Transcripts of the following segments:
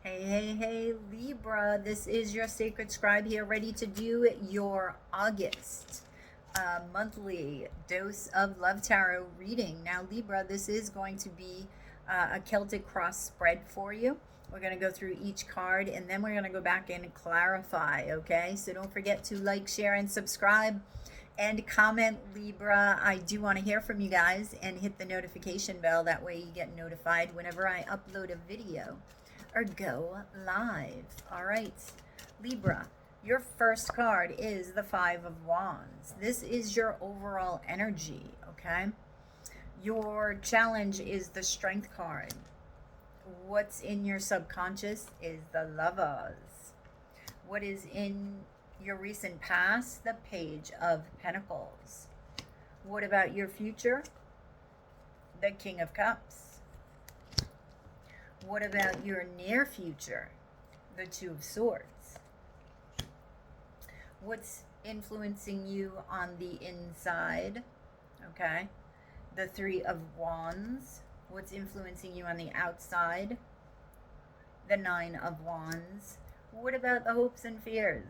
Hey, hey, hey, Libra. This is your sacred scribe here, ready to do your August monthly dose of love tarot reading. Now, Libra, this is going to be a Celtic cross spread for you. We're going to go through each card and then we're going to go back and clarify, okay? So don't forget to like, share, and subscribe and comment, Libra. I do want to hear from you guys, and hit the notification bell. That way you get notified whenever I upload a video or go live. All right, Libra, your first card is the Five of Wands. This is your overall energy, okay? Your challenge is the Strength card. What's in your subconscious is the Lovers. What is in your recent past? The Page of Pentacles. What about your future? The King of Cups. What about your near future? The Two of Swords. What's influencing you on the inside? Okay. The Three of Wands. What's influencing you on the outside? The Nine of Wands. What about the hopes and fears?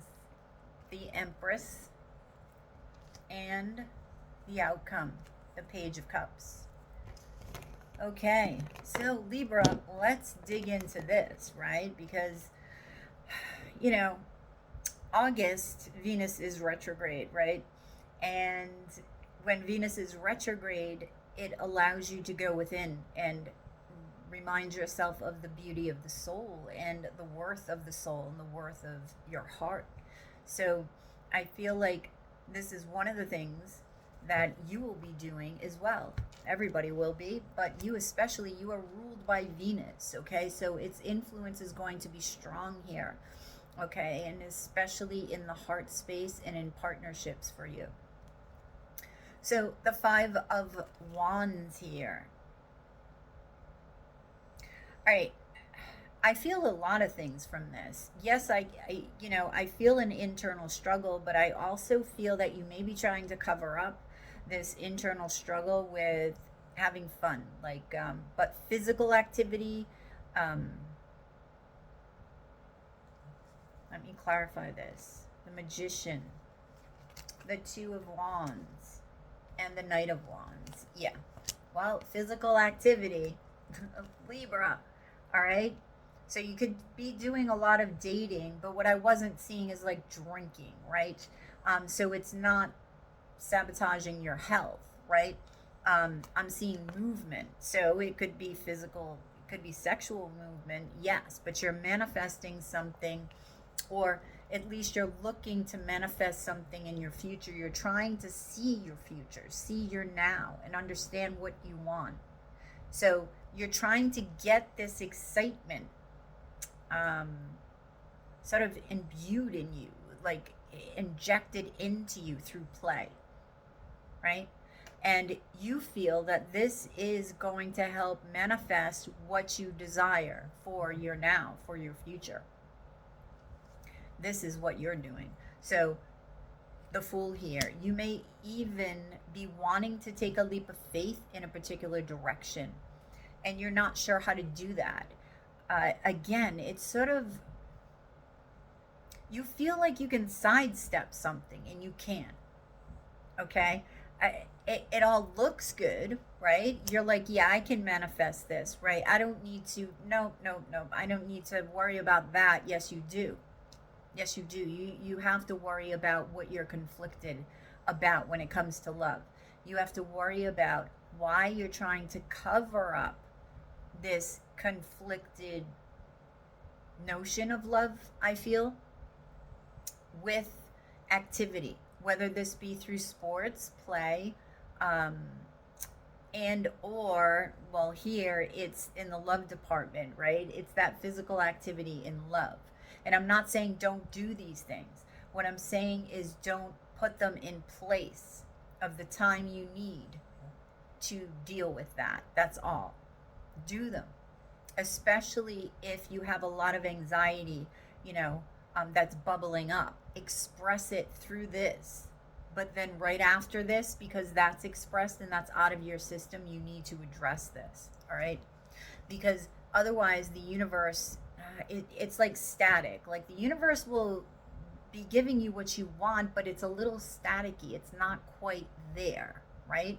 The Empress. And the outcome, the Page of Cups. Okay, so Libra, let's dig into this, right? Because, you know, August, Venus is retrograde, right? And when Venus is retrograde, it allows you to go within and remind yourself of the beauty of the soul and the worth of the soul and the worth of your heart. So I feel like this is one of the things that you will be doing as well. Everybody will be, but you especially, you are ruled by Venus, okay? So its influence is going to be strong here, okay? And especially in the heart space and in partnerships for you. So the Five of Wands here. All right. I feel a lot of things from this. Yes, I feel an internal struggle, but I also feel that you may be trying to cover up this internal struggle with having fun, but physical activity. Let me clarify this. The Magician, the Two of Wands, and the Knight of Wands. Yeah. Well, physical activity, Libra. All right. So you could be doing a lot of dating, but what I wasn't seeing is like drinking, right? So it's not sabotaging your health, right? I'm seeing movement. So it could be physical, it could be sexual movement, yes, but you're manifesting something, or at least you're looking to manifest something in your future. You're trying to see your future, see your now, and understand what you want. So you're trying to get this excitement sort of imbued in you, like injected into you through play, right? And you feel that this is going to help manifest what you desire for your now, for your future. This is what you're doing. So the Fool here, you may even be wanting to take a leap of faith in a particular direction, and you're not sure how to do that. Again, it's sort of, you feel like you can sidestep something and you can't, okay? It all looks good, right? You're like, yeah, I can manifest this, right? I don't need to, no, I don't need to worry about that. Yes, you do. Yes, you do. You have to worry about what you're conflicted about when it comes to love. You have to worry about why you're trying to cover up this conflicted notion of love, I feel, with activity, whether this be through sports, play, and or, well, here it's in the love department, right? It's that physical activity in love. And I'm not saying don't do these things. What I'm saying is don't put them in place of the time you need to deal with that. That's all. Do them, especially if you have a lot of anxiety, that's bubbling up. Express it through this. But then right after this, because that's expressed and that's out of your system, you need to address this, all right? Because otherwise the universe, it's like static. Like the universe will be giving you what you want, but it's a little staticky. It's not quite there, right?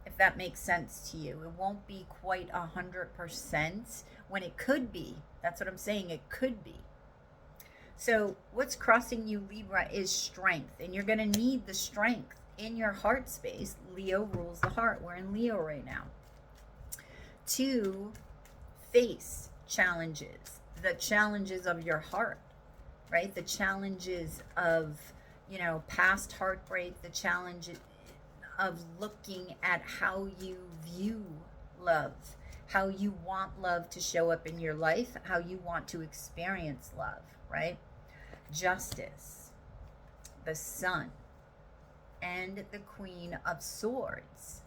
If that makes sense to you, it won't be quite 100% when it could be. That's what I'm saying. It could be. So what's crossing you, Libra, is strength, and you're going to need the strength in your heart space. Leo rules the heart. We're in Leo right now. To face challenges, the challenges of your heart, right? The challenges of, past heartbreak, the challenge of looking at how you view love, how you want love to show up in your life, how you want to experience love, right? Justice, the Sun, and the Queen of Swords.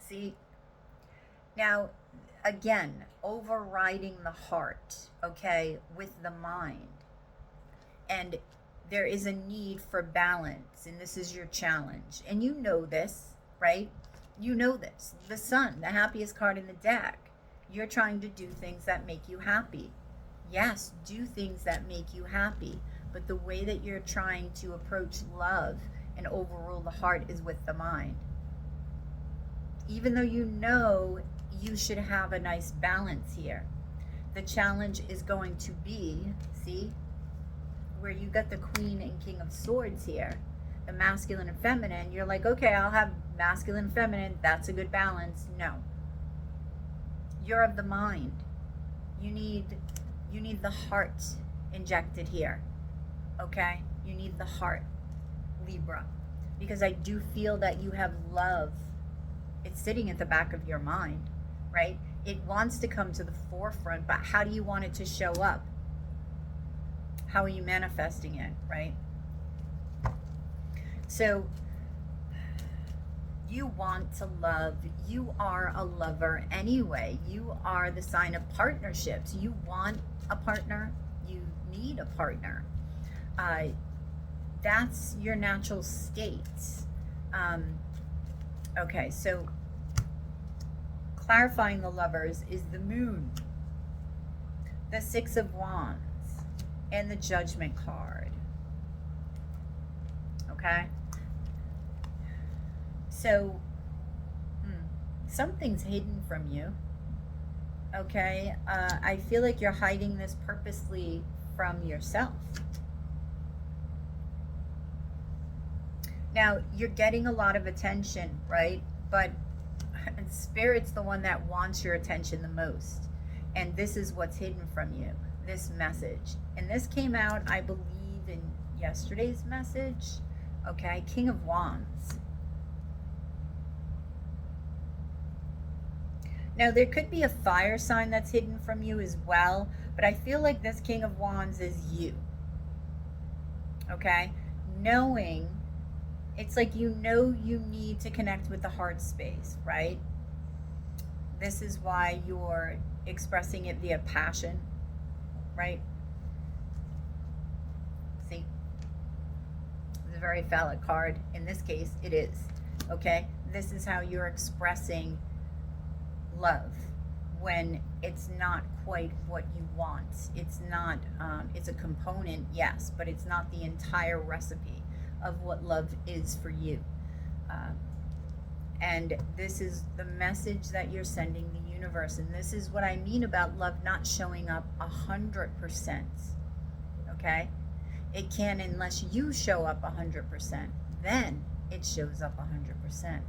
See, now, again, overriding the heart, okay, with the mind. And there is a need for balance, and this is your challenge. And you know this, right? You know this. The Sun, the happiest card in the deck. You're trying to do things that make you happy. Yes, do things that make you happy. But the way that you're trying to approach love and overrule the heart is with the mind. Even though you know you should have a nice balance here, the challenge is going to be, see, where you got the Queen and King of Swords here, the masculine and feminine. You're like, okay, I'll have masculine and feminine. That's a good balance. No. You're of the mind. You need the heart injected here. Okay? You need the heart, Libra. Because I do feel that you have love. It's sitting at the back of your mind, right? It wants to come to the forefront, but how do you want it to show up? How are you manifesting it, right? So you want to love. You are a lover anyway. You are the sign of partnerships. You want a partner. You need a partner. That's your natural state. Okay, so clarifying the lovers is the Moon, the Six of Wands, and the Judgment card. Okay? So, something's hidden from you. Okay? I feel like you're hiding this purposely from yourself. Now, you're getting a lot of attention, right? But Spirit's the one that wants your attention the most. And this is what's hidden from you, this message. And this came out, I believe, in yesterday's message. Okay, King of Wands. Now, there could be a fire sign that's hidden from you as well, but I feel like this King of Wands is you. Okay? Knowing, it's like you know you need to connect with the heart space, right? This is why you're expressing it via passion, right? See? It's a very phallic card. In this case, it is. Okay? This is how you're expressing love when it's not quite what you want. It's not, it's a component, yes, but it's not the entire recipe of what love is for you. And this is the message that you're sending the universe. And this is what I mean about love not showing up 100%. Okay? It can, unless you show up 100%. Then it shows up 100%.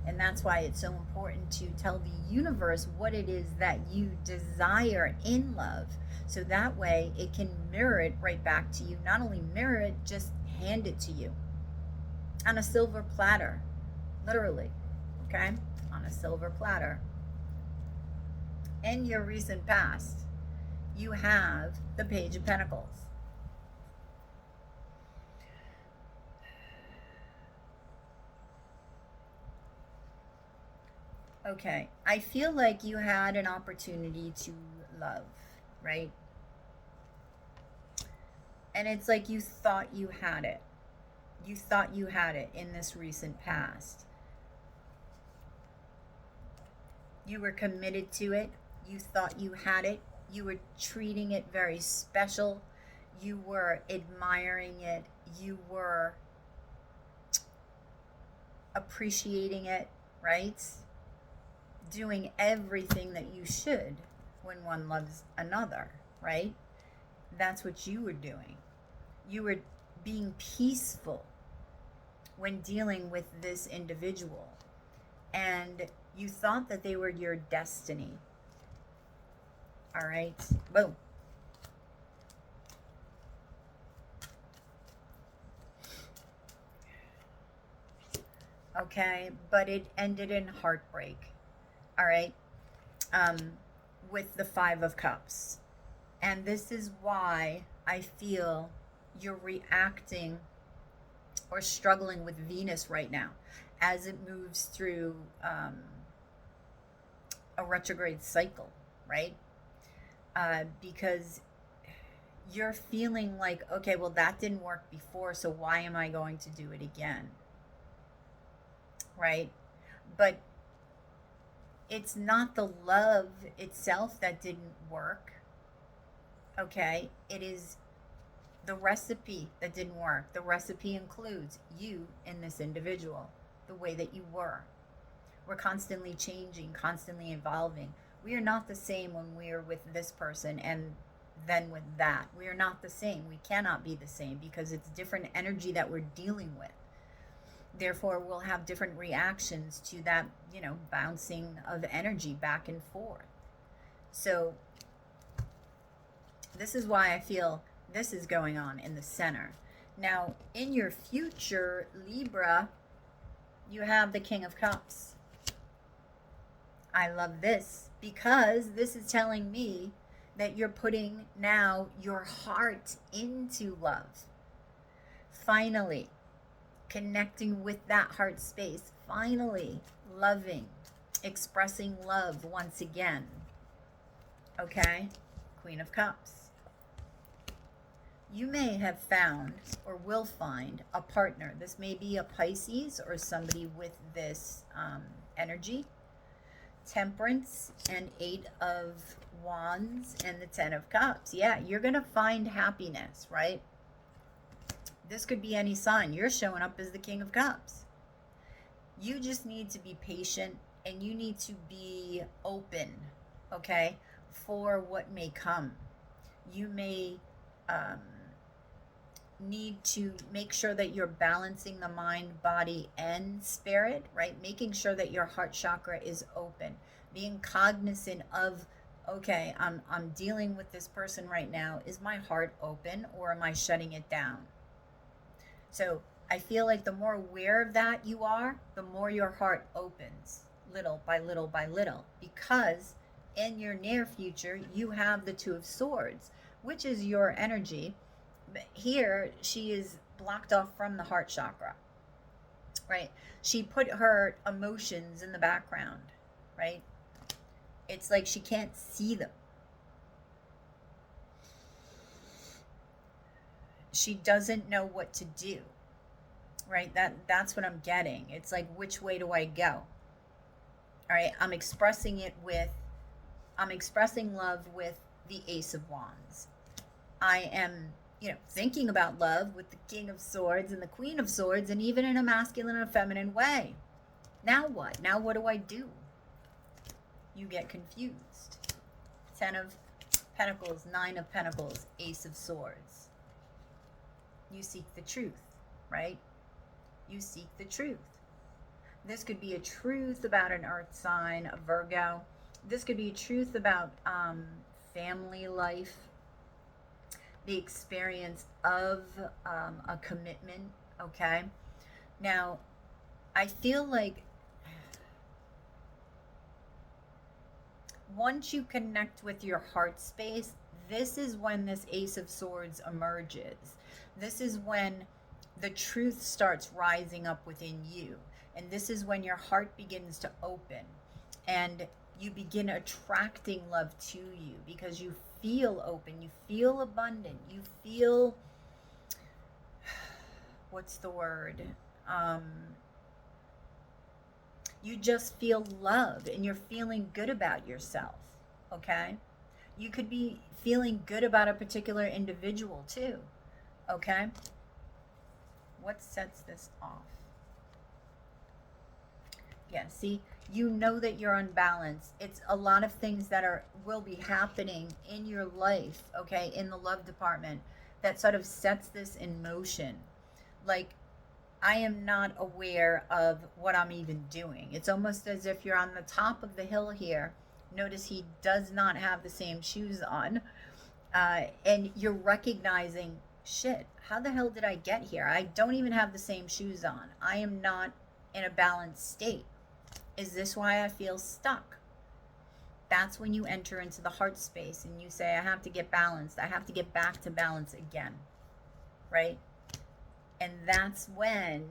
And that's why it's so important to tell the universe what it is that you desire in love. So that way it can mirror it right back to you. Not only mirror it, just hand it to you. On a silver platter. Literally. Okay? On a silver platter. In your recent past, you have the Page of Pentacles. Okay, I feel like you had an opportunity to love, right? And it's like you thought you had it. You thought you had it in this recent past. You were committed to it. You thought you had it. You were treating it very special. You were admiring it. You were appreciating it, right? Doing everything that you should when one loves another, right? That's what you were doing. You were being peaceful when dealing with this individual, and you thought that they were your destiny. All right, boom. Okay, but it ended in heartbreak. All right, with the Five of Cups. And this is why I feel you're reacting or struggling with Venus right now as it moves through a retrograde cycle, right? Because you're feeling like, okay, well, that didn't work before, so why am I going to do it again? Right? But it's not the love itself that didn't work. Okay? It is the recipe that didn't work. The recipe includes you and this individual, the way that you were. We're constantly changing, constantly evolving. We are not the same when we are with this person and then with that. We are not the same. We cannot be the same because it's different energy that we're dealing with. Therefore, we'll have different reactions to that, bouncing of energy back and forth. So this is why I feel this is going on in the center. Now, in your future, Libra, you have the King of Cups. I love this because this is telling me that you're putting now your heart into love. Finally, connecting with that heart space. Finally, loving, expressing love once again. Okay? Queen of Cups. You may have found or will find a partner. This may be a Pisces or somebody with this energy. Temperance and 8 of Wands and the 10 of Cups. Yeah, you're going to find happiness, right? This could be any sign. You're showing up as the King of Cups. You just need to be patient and you need to be open, okay, for what may come. You may need to make sure that you're balancing the mind, body, and spirit, right? Making sure that your heart chakra is open. Being cognizant of, okay, I'm dealing with this person right now. Is my heart open or am I shutting it down? So I feel like the more aware of that you are, the more your heart opens little by little by little, because in your near future, you have the Two of Swords, which is your energy. But here, she is blocked off from the heart chakra, right? She put her emotions in the background, right? It's like she can't see them. She doesn't know what to do, right? That's what I'm getting. It's like, which way do I go? All right, I'm expressing love with the Ace of Wands. I am, thinking about love with the King of Swords and the Queen of Swords, and even in a masculine and feminine way. Now what? Now what do I do? You get confused. 10 of Pentacles, 9 of Pentacles, Ace of Swords. You seek the truth, right? You seek the truth. This could be a truth about an earth sign, a Virgo. This could be a truth about family life, the experience of a commitment, okay? Now, I feel like once you connect with your heart space, this is when this Ace of Swords emerges. This is when the truth starts rising up within you. And this is when your heart begins to open and you begin attracting love to you because you feel open, you feel abundant, you feel, what's the word? You just feel love and you're feeling good about yourself, okay? You could be feeling good about a particular individual too, okay? What sets this off? Yeah, see, you know that you're unbalanced. It's a lot of things that will be happening in your life, okay, in the love department that sort of sets this in motion. Like, I am not aware of what I'm even doing. It's almost as if you're on the top of the hill here. Notice he does not have the same shoes on. And you're recognizing, shit, how the hell did I get here? I don't even have the same shoes on. I am not in a balanced state. Is this why I feel stuck? That's when you enter into the heart space and you say, I have to get balanced. I have to get back to balance again, right? And that's when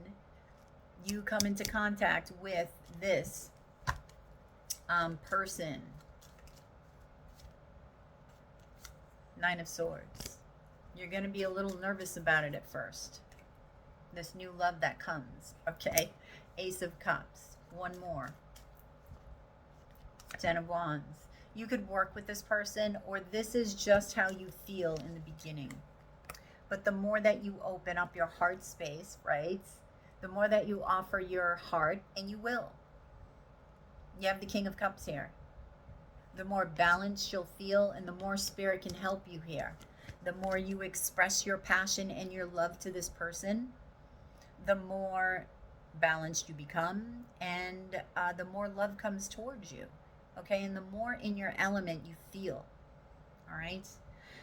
you come into contact with this person. Nine of Swords. You're going to be a little nervous about it at first. This new love that comes, okay? Ace of Cups. One more. Ten of Wands. You could work with this person, or this is just how you feel in the beginning. But the more that you open up your heart space, right? The more that you offer your heart, and you will. You have the King of Cups here. The more balanced you'll feel, and the more spirit can help you here. The more you express your passion and your love to this person, the more balanced you become, and the more love comes towards you. Okay, and the more in your element you feel. All right.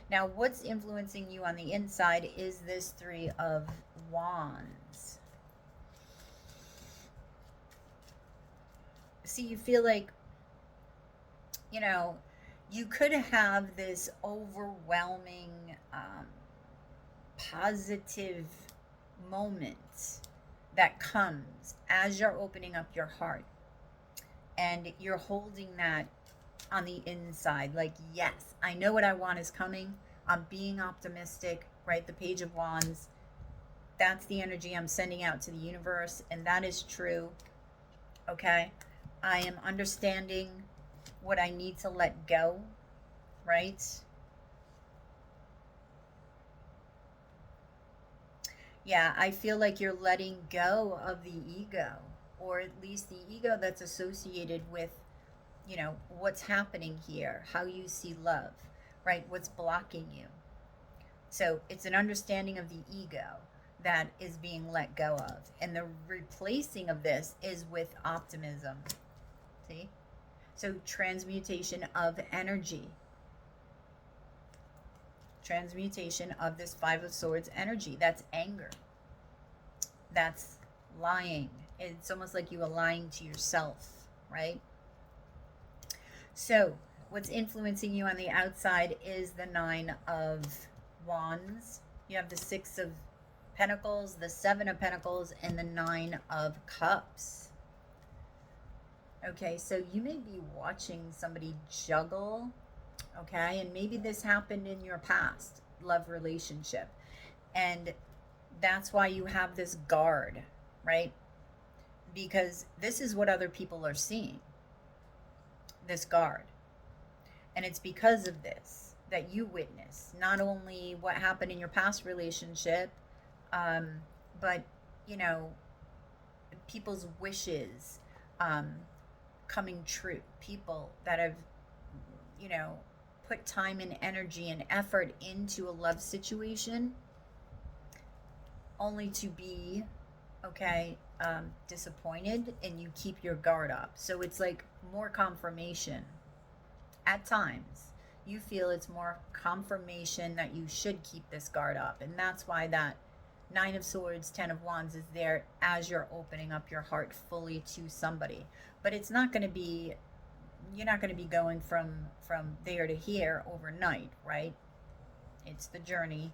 Now, what's influencing you on the inside is this Three of Wands. See, you feel like, you know, you could have this overwhelming, positive moment that comes as you're opening up your heart. And you're holding that on the inside. Like, yes, I know what I want is coming. I'm being optimistic, right? The Page of Wands. That's the energy I'm sending out to the universe. And that is true. Okay? I am understanding what I need to let go, right? Yeah, I feel like you're letting go of the ego, or at least the ego that's associated with, you know, what's happening here, how you see love, right? What's blocking you. So it's an understanding of the ego that is being let go of. And the replacing of this is with optimism. See? So transmutation of energy. Transmutation of this Five of Swords energy. That's anger. That's lying. It's almost like you are lying to yourself, right? So what's influencing you on the outside is the Nine of Wands. You have the Six of Pentacles, the Seven of Pentacles, and the Nine of Cups. Okay, so you may be watching somebody juggle, okay? And maybe this happened in your past love relationship. And that's why you have this guard, right? Because this is what other people are seeing, this guard. And it's because of this that you witness not only what happened in your past relationship, but, you know, people's wishes coming true. People that have, you know, put time and energy and effort into a love situation only to be, okay, disappointed, and you keep your guard up. So it's like more confirmation. At times, you feel it's more confirmation that you should keep this guard up. And that's why that Nine of Swords, Ten of Wands is there as you're opening up your heart fully to somebody. But it's not going to be, you're not going to be going from there to here overnight, right? It's the journey.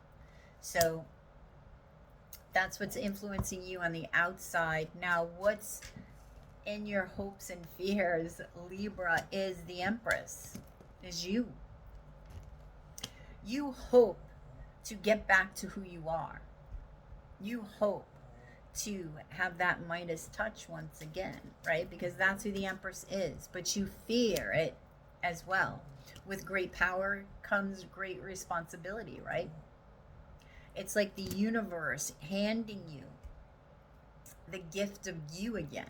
So that's what's influencing you on the outside. Now, what's in your hopes and fears, Libra, is the Empress, is you. You hope to get back to who you are. You hope to have that Midas touch once again, right? Because that's who the Empress is. But you fear it as well. With great power comes great responsibility, right? It's like the universe handing you the gift of you again.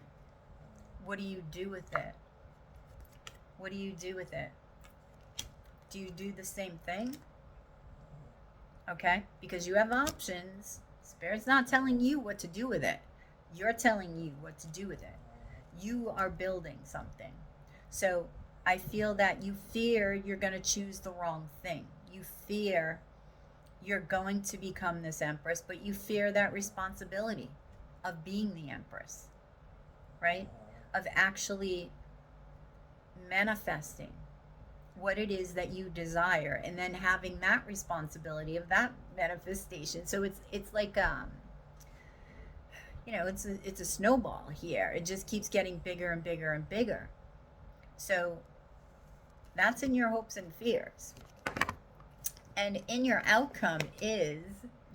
What do you do with it? What do you do with it? Do you do the same thing? Okay? Because you have options. Spirit's not telling you what to do with it. You're telling you what to do with it. You are building something. So I feel that you fear you're going to choose the wrong thing. You fear you're going to become this Empress, but you fear that responsibility of being the Empress, right? Of actually manifesting what it is that you desire, and then having that responsibility of that manifestation. So it's like it's a snowball here. It just keeps getting bigger and bigger and bigger. So that's in your hopes and fears. And in your outcome is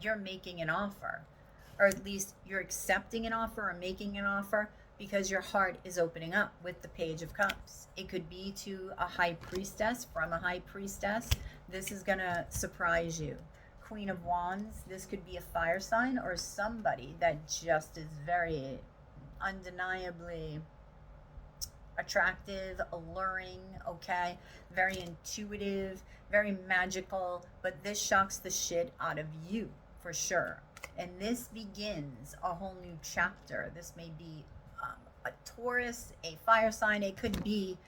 you're making an offer, or at least you're accepting an offer or making an offer, because your heart is opening up with the Page of Cups. It could be to a high priestess, from a high priestess. This is going to surprise you. Queen of Wands, this could be a fire sign or somebody that just is very undeniably attractive, alluring, okay? Very intuitive, very magical, but this shocks the shit out of you for sure. And this begins a whole new chapter. This may be a Taurus, a fire sign. It could be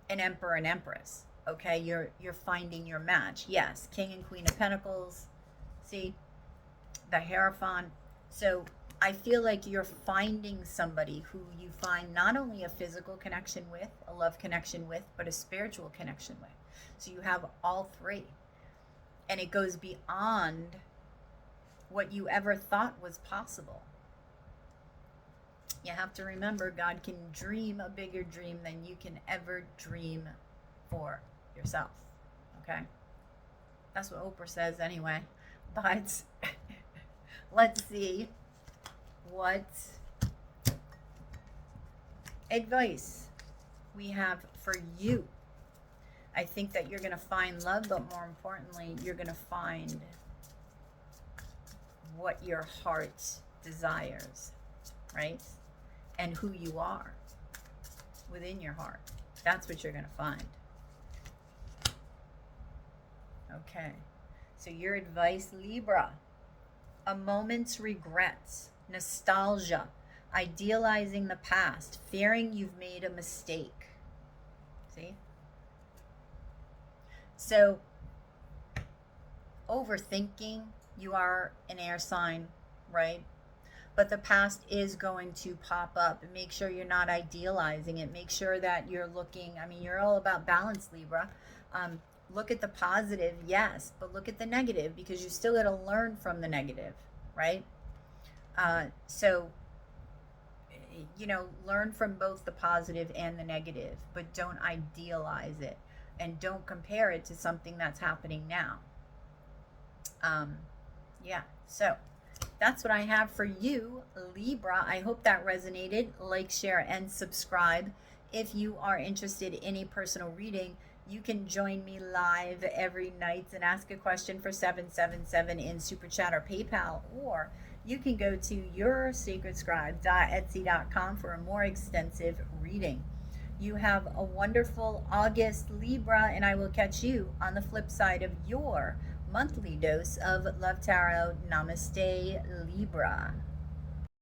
an Emperor and Empress. Okay, you're finding your match. Yes, King and Queen of Pentacles. See, the Hierophant. So I feel like you're finding somebody who you find not only a physical connection with, a love connection with, but a spiritual connection with. So you have all three. And it goes beyond what you ever thought was possible. You have to remember, God can dream a bigger dream than you can ever dream for yourself. Okay? That's what Oprah says anyway. But let's see what advice we have for you. I think that you're going to find love, but more importantly, you're going to find what your heart desires, right? And who you are within your heart. That's what you're going to find. Okay. So your advice, Libra. A moment's regrets, nostalgia, idealizing the past, fearing you've made a mistake. See? So, overthinking, you are an air sign, right? But the past is going to pop up. And make sure you're not idealizing it. Make sure that you're looking, you're all about balance, Libra. Look at the positive, yes, but look at the negative, because you still got to learn from the negative, right? So, learn from both the positive and the negative, but don't idealize it, and don't compare it to something that's happening now. Yeah, so that's what I have for you, Libra. I hope that resonated. Like, share, and subscribe. If you are interested in a personal reading, you can join me live every night and ask a question for 777 in Super Chat or PayPal, or you can go to yoursacredscribe.etsy.com for a more extensive reading. You have a wonderful August, Libra, and I will catch you on the flip side of your monthly dose of Love Tarot. Namaste, Libra.